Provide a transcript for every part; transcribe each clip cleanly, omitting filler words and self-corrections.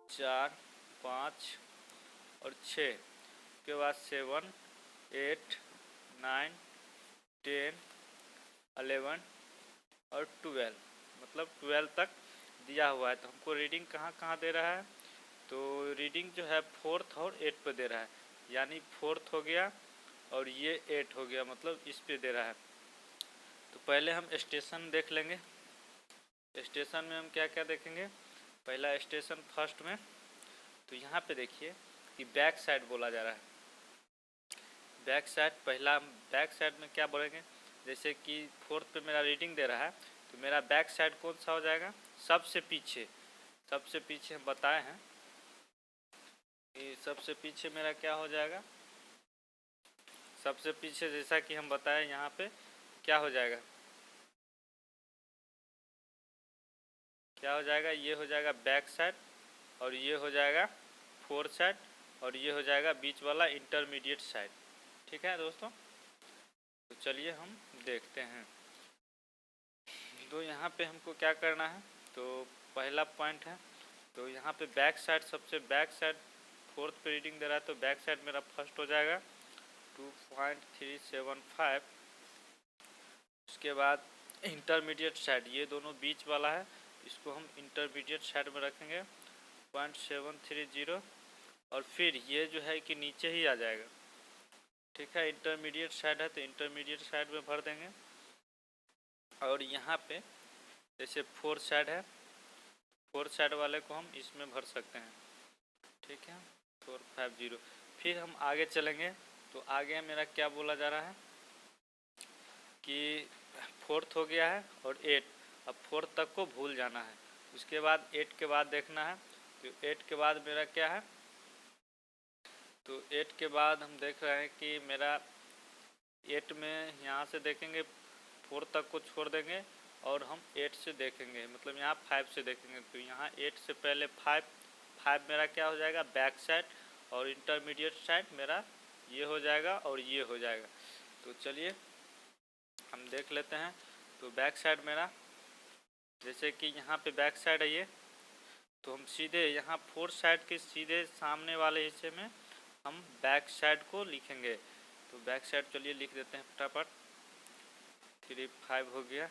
4, 5 और 6 के बाद 7, 8, 9, 10, 11 और 12, मतलब 12 तक दिया हुआ है। तो हमको रीडिंग कहाँ कहाँ दे रहा है, तो रीडिंग जो है 4th और 8 पे दे रहा है, यानी 4th हो गया और ये 8 हो गया, मतलब इस पे दे रहा है। तो पहले हम स्टेशन देख लेंगे। स्टेशन में हम क्या क्या देखेंगे, पहला स्टेशन फर्स्ट में, तो यहाँ पे देखिए कि बैक साइड बोला जा रहा है। बैक साइड, पहला बैक साइड में क्या बोलेंगे, जैसे कि 4th पे मेरा रीडिंग दे रहा है, तो मेरा बैक साइड कौन सा हो जाएगा, सबसे पीछे। सबसे पीछे हम बताए हैं कि सबसे पीछे मेरा क्या हो जाएगा, सबसे पीछे जैसा कि हम बताएं यहाँ पे क्या हो जाएगा, क्या हो जाएगा, ये हो जाएगा बैक साइड और ये हो जाएगा फोर्थ साइड और ये हो जाएगा बीच वाला इंटरमीडिएट साइड। ठीक है दोस्तों, तो चलिए हम देखते हैं। तो यहाँ पे हमको क्या करना है, तो पहला पॉइंट है, तो यहाँ पे बैक साइड, सबसे बैक साइड 4th पे रीडिंग दे रहा है, तो बैक साइड मेरा फर्स्ट हो जाएगा 2.375। उसके बाद इंटरमीडिएट साइड, ये दोनों बीच वाला है, इसको हम इंटरमीडिएट साइड में रखेंगे 0.730, और फिर ये जो है कि नीचे ही आ जाएगा। ठीक है, इंटरमीडिएट साइड है तो इंटरमीडिएट साइड में भर देंगे। और यहाँ पे जैसे 4th साइड है, 4th साइड वाले को हम इसमें भर सकते हैं। ठीक है, 450। फिर हम आगे चलेंगे, तो आगे मेरा क्या बोला जा रहा है कि 4th हो गया है और 8, अब 4th तक को भूल जाना है। उसके बाद 8 के बाद देखना है, तो 8 के बाद मेरा क्या है, तो 8 के बाद हम देख रहे हैं कि मेरा 8 में यहाँ से देखेंगे 4 तक को छोड़ देंगे और हम 8 से देखेंगे, मतलब यहाँ 5 से देखेंगे। तो यहाँ 8 से पहले 5 मेरा क्या हो जाएगा, बैक साइड, और इंटरमीडिएट साइड मेरा ये हो जाएगा और ये हो जाएगा। तो चलिए हम देख लेते हैं। तो बैक साइड मेरा, जैसे कि यहाँ पे बैक साइड है ये, तो हम सीधे यहाँ 4th साइड के सीधे सामने वाले हिस्से में हम बैक साइड को लिखेंगे। तो बैक साइड चलिए लिख देते हैं फटाफट, 35 हो गया।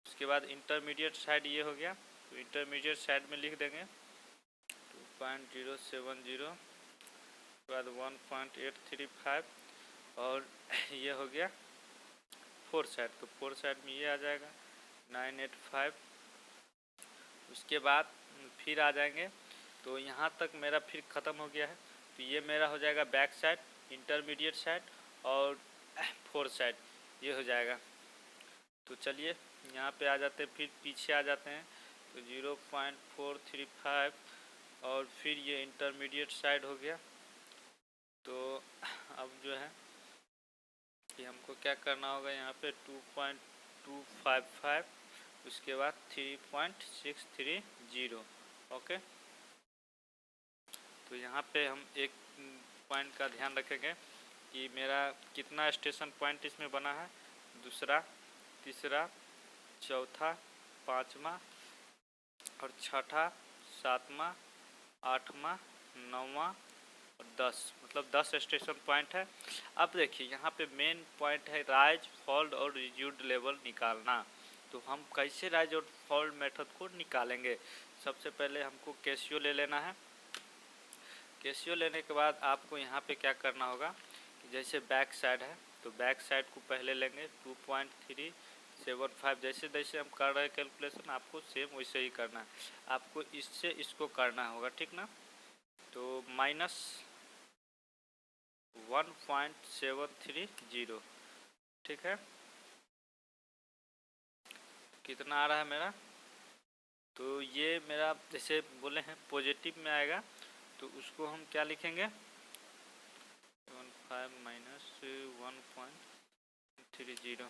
उसके बाद इंटरमीडिएट साइड ये हो गया, तो इंटरमीडिएट साइड में लिख देंगे 2.070, उसके बाद 1.835, और ये हो गया 4th साइड, तो 4th साइड में ये आ जाएगा 985। उसके बाद फिर आ जाएंगे, तो यहाँ तक मेरा फिर ख़त्म हो गया है, तो ये मेरा हो जाएगा बैक साइड, इंटरमीडिएट साइड और 4th साइड, ये हो जाएगा। तो चलिए यहाँ पे आ जाते हैं, फिर पीछे आ जाते हैं, तो 0.435 और फिर ये इंटरमीडिएट साइड हो गया। तो अब जो है कि हमको क्या करना होगा, यहाँ पे 2.255, उसके बाद 3.630। ओके, तो यहाँ पे हम एक पॉइंट का ध्यान रखेंगे कि मेरा कितना स्टेशन पॉइंट इसमें बना है, दूसरा, तीसरा, चौथा, पाँचवा और छठा, सातवां, आठवां, नौवां और 10, मतलब 10 स्टेशन पॉइंट है। अब देखिए यहाँ पे मेन पॉइंट है राइज, फॉल्ट और रिड्यूस्ड लेवल निकालना। तो हम कैसे राइज और फॉल्ट मेथड को निकालेंगे, सबसे पहले हमको कैसियो ले लेना है। कैसियो लेने के बाद आपको यहाँ पे क्या करना होगा कि जैसे बैक साइड है, तो बैक साइड को पहले लेंगे 2.375, जैसे जैसे हम कर रहे हैं कैलकुलेशन, आपको सेम वैसे ही करना है, आपको इससे इसको करना होगा, ठीक ना। तो -1.730, ठीक है, कितना आ रहा है मेरा, तो ये मेरा जैसे बोले हैं पॉजिटिव में आएगा, तो उसको हम क्या लिखेंगे, 15 - 1.30,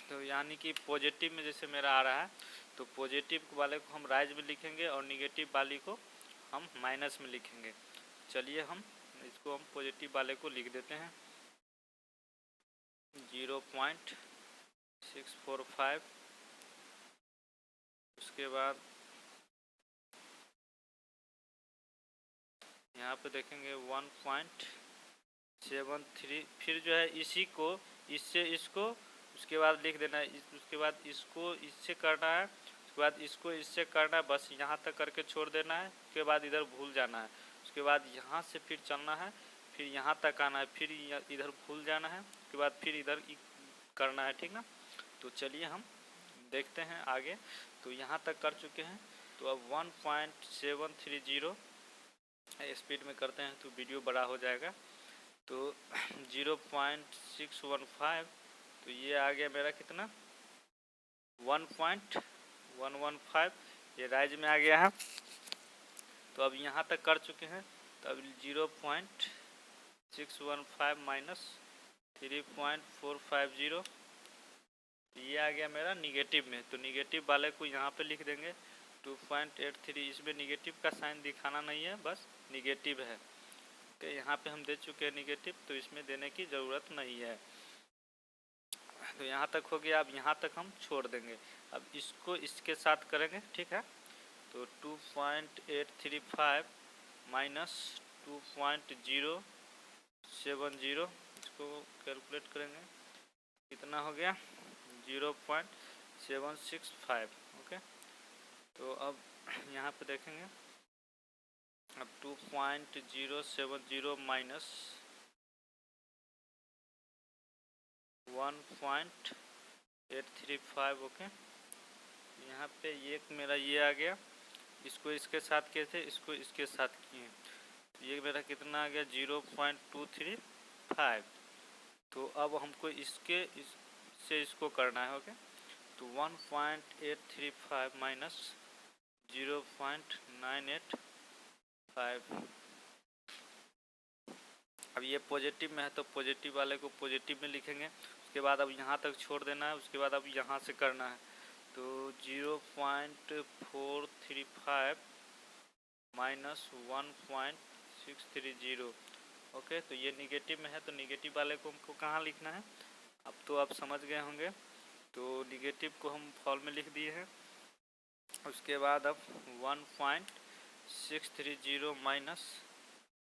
तो यानी कि पॉजिटिव में जैसे मेरा आ रहा है, तो पॉजिटिव वाले को हम राइज में लिखेंगे और निगेटिव वाली को हम माइनस में लिखेंगे। चलिए हम इसको हम पॉजिटिव वाले को लिख देते हैं 0.645, उसके बाद यहाँ पे देखेंगे 1.73, फिर जो है इसी को इससे इसको, उसके बाद लिख देना है, उसके बाद इसको इससे करना है, उसके बाद इसको इससे करना है, बस यहाँ तक करके छोड़ देना है। उसके बाद इधर भूल जाना है, उसके बाद यहाँ से फिर चलना है, फिर यहाँ तक आना है, फिर इधर भूल जाना है, उसके बाद फिर इधर करना है, ठीक ना। तो चलिए हम देखते हैं आगे। तो यहाँ तक कर चुके हैं, तो अब 1.730 स्पीड में करते हैं तो वीडियो बड़ा हो जाएगा। तो 0.615, तो ये आ गया मेरा कितना 1.115, ये राइज में आ गया है। तो अब यहाँ तक कर चुके हैं, तो अब 0.615 माइनस 3.450, ये आ गया मेरा निगेटिव में। तो निगेटिव वाले को यहाँ पे लिख देंगे 2.83, इसमें निगेटिव का साइन दिखाना नहीं है, बस निगेटिव है। तो यहाँ पे हम दे चुके हैं निगेटिव, तो इसमें देने की ज़रूरत नहीं है। तो यहाँ तक हो गया, अब यहाँ तक हम छोड़ देंगे। अब इसको इसके साथ करेंगे, ठीक है। तो 2.835 माइनस 2.070, इसको कैलकुलेट करेंगे, कितना हो गया 0.765। ओके, तो अब यहाँ पे देखेंगे, अब 2.070 माइनस 1.835, ओके। यहाँ पे एक मेरा ये आ गया, इसको इसके साथ किए थे, इसको इसके साथ किए, तो ये मेरा कितना आ गया 0.235। तो अब हमको इससे इसको करना है, ओके। तो 1.835 माइनस 0.985, अब ये पॉजिटिव में है तो पॉजिटिव वाले को पॉजिटिव में लिखेंगे। उसके बाद अब यहाँ तक छोड़ देना है, उसके बाद अब यहाँ से करना है। तो 0.435 माइनस 1.630, ओके। तो ये निगेटिव में है, तो निगेटिव वाले को हमको कहाँ लिखना है, अब तो आप समझ गए होंगे। तो निगेटिव को हम फॉल में लिख दिए हैं। उसके बाद अब 1.630 माइनस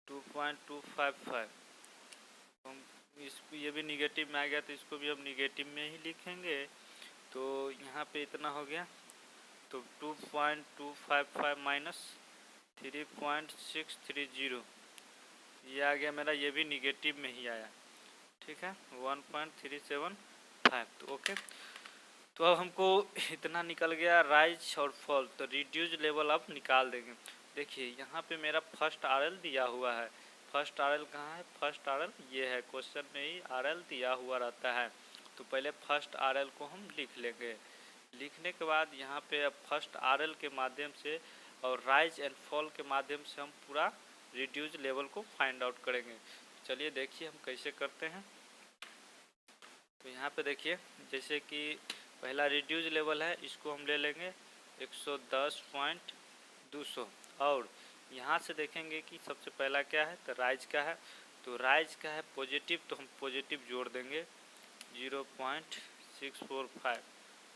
2.255, हम ये भी निगेटिव में आ गया, तो इसको भी हम निगेटिव में ही लिखेंगे। तो यहाँ पे इतना हो गया, तो 2.255 माइनस 3.630, ये आ गया मेरा, ये भी निगेटिव में ही आया, ठीक है 1.375। तो ओके, तो अब हमको इतना निकल गया राइज और फॉल। तो रिड्यूज लेवल अब निकाल देंगे। देखिए यहाँ पे मेरा फर्स्ट आरएल दिया हुआ है। फर्स्ट आरएल कहाँ है, फर्स्ट आरएल ये है, क्वेश्चन में ही आरएल दिया हुआ रहता है। तो पहले फर्स्ट आरएल को हम लिख लेंगे। लिखने के बाद यहाँ पे अब फर्स्ट आरएल के माध्यम से और राइज एंड फॉल के माध्यम से हम पूरा रिड्यूज लेवल को फाइंड आउट करेंगे। चलिए देखिए हम कैसे करते हैं। तो यहाँ पे देखिए, जैसे कि पहला रिड्यूज लेवल है, इसको हम ले लेंगे 110.200, और यहाँ से देखेंगे कि सबसे पहला क्या है, तो राइज का है। तो राइज का है पॉजिटिव, तो हम पॉजिटिव जोड़ देंगे 0.645,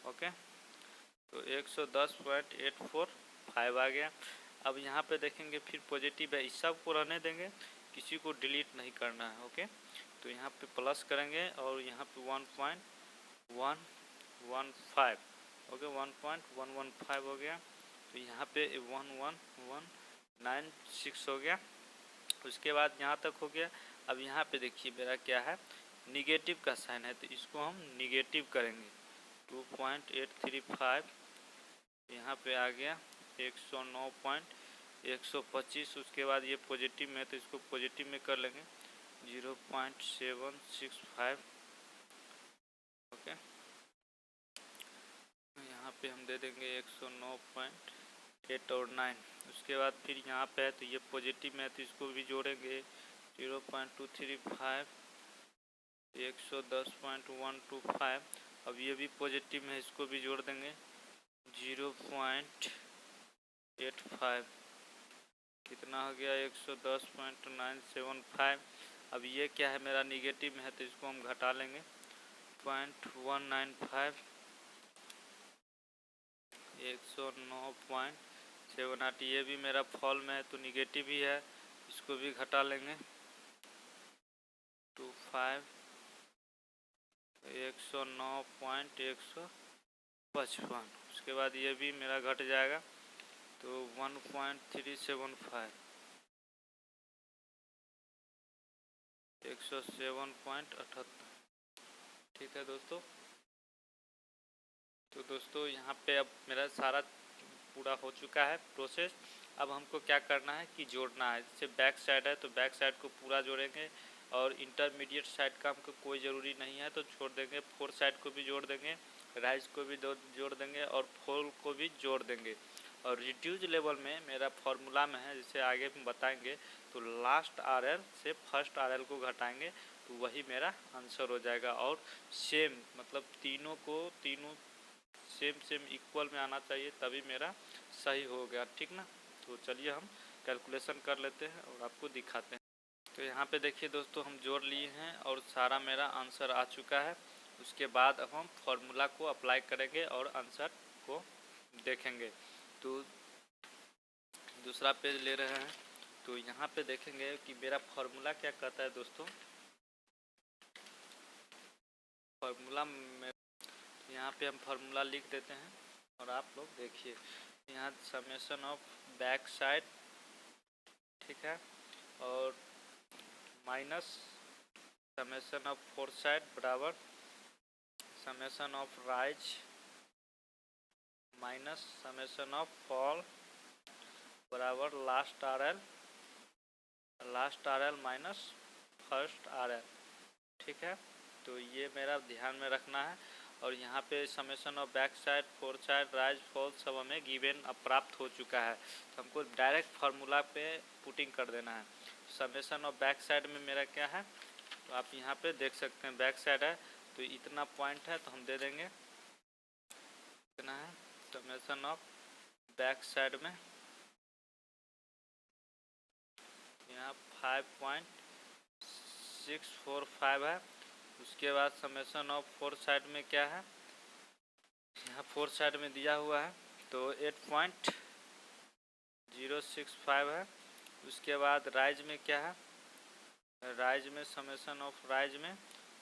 ओके। तो 110.845 आ गया। अब यहाँ पे देखेंगे फिर पॉजिटिव है, इस सब को रहने देंगे, किसी को डिलीट नहीं करना है, ओके। तो यहाँ पे प्लस करेंगे और यहाँ पे 1.115, ओके 1.115 हो गया। तो यहाँ पे 11196 हो गया। उसके बाद यहाँ तक हो गया। अब यहाँ पे देखिए मेरा क्या है, निगेटिव का साइन है, तो इसको हम निगेटिव करेंगे 2.835, यहाँ पे आ गया 109.125। उसके बाद ये पॉजिटिव में, तो इसको पॉजिटिव में कर लेंगे 0.765, ओके। यहाँ पे हम दे देंगे 109.8 और 9। उसके बाद फिर यहाँ पे है, तो ये पॉजिटिव में है, तो इसको भी जोड़ेंगे 0.235, 110.125। अब ये भी पॉजिटिव में है, इसको भी जोड़ देंगे 0.85, कितना हो गया 110.975। अब ये क्या है, मेरा निगेटिव में है, तो इसको हम घटा लेंगे 0.195, 109.78। ये भी मेरा फॉल में है, तो निगेटिव ही है, इसको भी घटा लेंगे 25 109.155। उसके बाद ये भी मेरा घट जाएगा तो 1.375 107.78। ठीक है दोस्तों। तो दोस्तों यहाँ पे अब मेरा सारा पूरा हो चुका है प्रोसेस। अब हमको क्या करना है कि जोड़ना है। जैसे बैक साइड है तो बैक साइड को पूरा जोड़ेंगे और इंटरमीडिएट साइड का हमको कोई ज़रूरी नहीं है तो छोड़ देंगे। फोर साइड को भी जोड़ देंगे, राइज को भी जोड़ देंगे और फॉल को भी जोड़ देंगे। और रिड्यूज लेवल में मेरा फॉर्मूला में है, जिसे आगे हम बताएंगे, तो लास्ट RL से फर्स्ट RL को घटाएंगे तो वही मेरा आंसर हो जाएगा। और सेम मतलब तीनों सेम इक्वल में आना चाहिए तभी मेरा सही हो गया। ठीक ना। तो चलिए हम कैलकुलेशन कर लेते हैं और आपको दिखाते हैं। तो यहाँ पे देखिए दोस्तों हम जोड़ लिए हैं और सारा मेरा आंसर आ चुका है। उसके बाद अब हम फॉर्मूला को अप्लाई करेंगे और आंसर को देखेंगे। तो दूसरा पेज ले रहे हैं तो यहाँ पे देखेंगे कि मेरा फॉर्मूला क्या कहता है दोस्तों। फॉर्मूला में यहाँ पे हम फॉर्मूला लिख देते हैं और आप लोग देखिए यहाँ समेशन ऑफ बैक साइड, ठीक है, और minus summation of fore sight बराबर summation of rise minus summation of fall बराबर last RL minus first RL। ठीक है। तो ये मेरा ध्यान में रखना है। और यहाँ पे summation of back side, four side, rise, fall सब हमें गिवन अब प्राप्त हो चुका है तो हमको डायरेक्ट फार्मूला पे पुटिंग कर देना है। समेशन ऑफ बैक साइड में मेरा क्या है तो आप यहाँ पे देख सकते हैं बैक साइड है तो इतना पॉइंट है तो हम दे देंगे इतना है। समेशन ऑफ बैक साइड में यहाँ 5.645 है। उसके बाद समेशन ऑफ फोर साइड में क्या है, यहाँ फोर साइड में दिया हुआ है तो 8.065 है। उसके बाद राइज में क्या है, राइज में समेशन ऑफ राइज में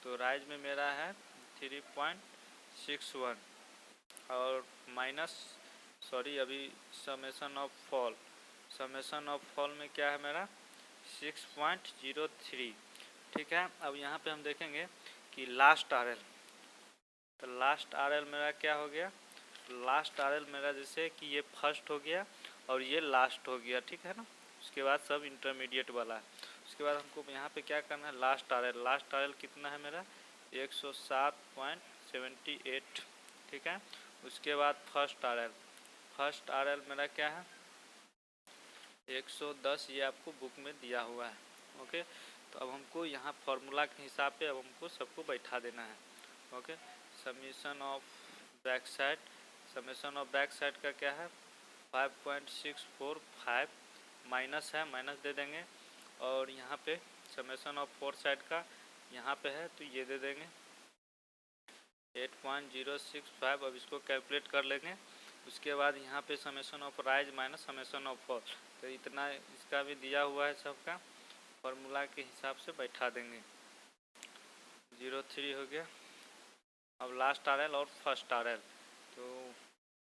तो राइज में मेरा है 3.61 और माइनस अभी समेशन ऑफ फॉल में क्या है मेरा 6.03। ठीक है। अब यहाँ पे हम देखेंगे कि लास्ट RL, तो लास्ट RL मेरा क्या हो गया, लास्ट RL मेरा जैसे कि ये फर्स्ट हो गया और ये लास्ट हो गया। ठीक है ना। उसके बाद सब इंटरमीडिएट वाला है। उसके बाद हमको यहाँ पे क्या करना है, लास्ट RL कितना है मेरा 107.78। ठीक है। उसके बाद फर्स्ट RL मेरा क्या है 110, ये आपको बुक में दिया हुआ है। ओके। तो अब हमको यहाँ फार्मूला के हिसाब पे अब हमको सबको बैठा देना है। Okay. Summation of back side का क्या है 5.645 माइनस है, माइनस दे देंगे। और यहाँ पे समेशन ऑफ फोर साइड का यहाँ पे है तो ये दे देंगे 8.065। अब इसको कैलकुलेट कर लेंगे। उसके बाद यहाँ पे summation of rise minus summation of fall तो इतना इसका भी दिया हुआ है, सबका फार्मूला के हिसाब से बैठा देंगे। 0.3 हो गया। अब लास्ट RL और फर्स्ट RL तो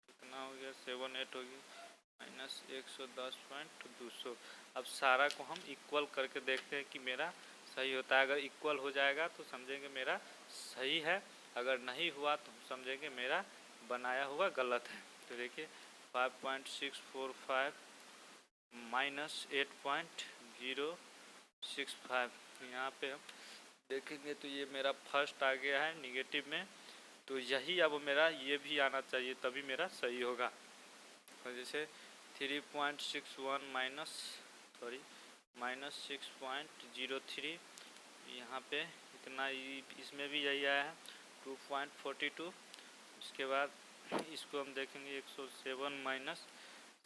कितना हो गया 7.8 हो गया माइनस 110.200। अब सारा को हम इक्वल करके देखते हैं कि मेरा सही होता है। अगर इक्वल हो जाएगा तो समझेंगे मेरा सही है, अगर नहीं हुआ तो समझेंगे मेरा बनाया हुआ गलत है। तो देखिए 5.645 माइनस 8.065 यहाँ पे हम देखेंगे तो ये मेरा फर्स्ट आ गया है निगेटिव में। तो यही अब मेरा ये भी आना चाहिए तभी मेरा सही होगा। तो जैसे 3.61 माइनस 6.03 यहाँ पे इतना, इसमें भी यही आया है 2.42। उसके बाद इसको हम देखेंगे 107 माइनस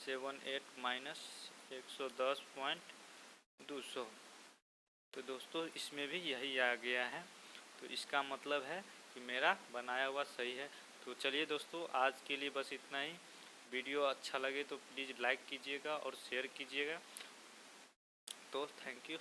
78 माइनस 110.200। तो दोस्तों इसमें भी यही आ गया है तो इसका मतलब है कि मेरा बनाया हुआ सही है। तो चलिए दोस्तों आज के लिए बस इतना ही। वीडियो अच्छा लगे तो प्लीज़ लाइक कीजिएगा और शेयर कीजिएगा। तो थैंक यू।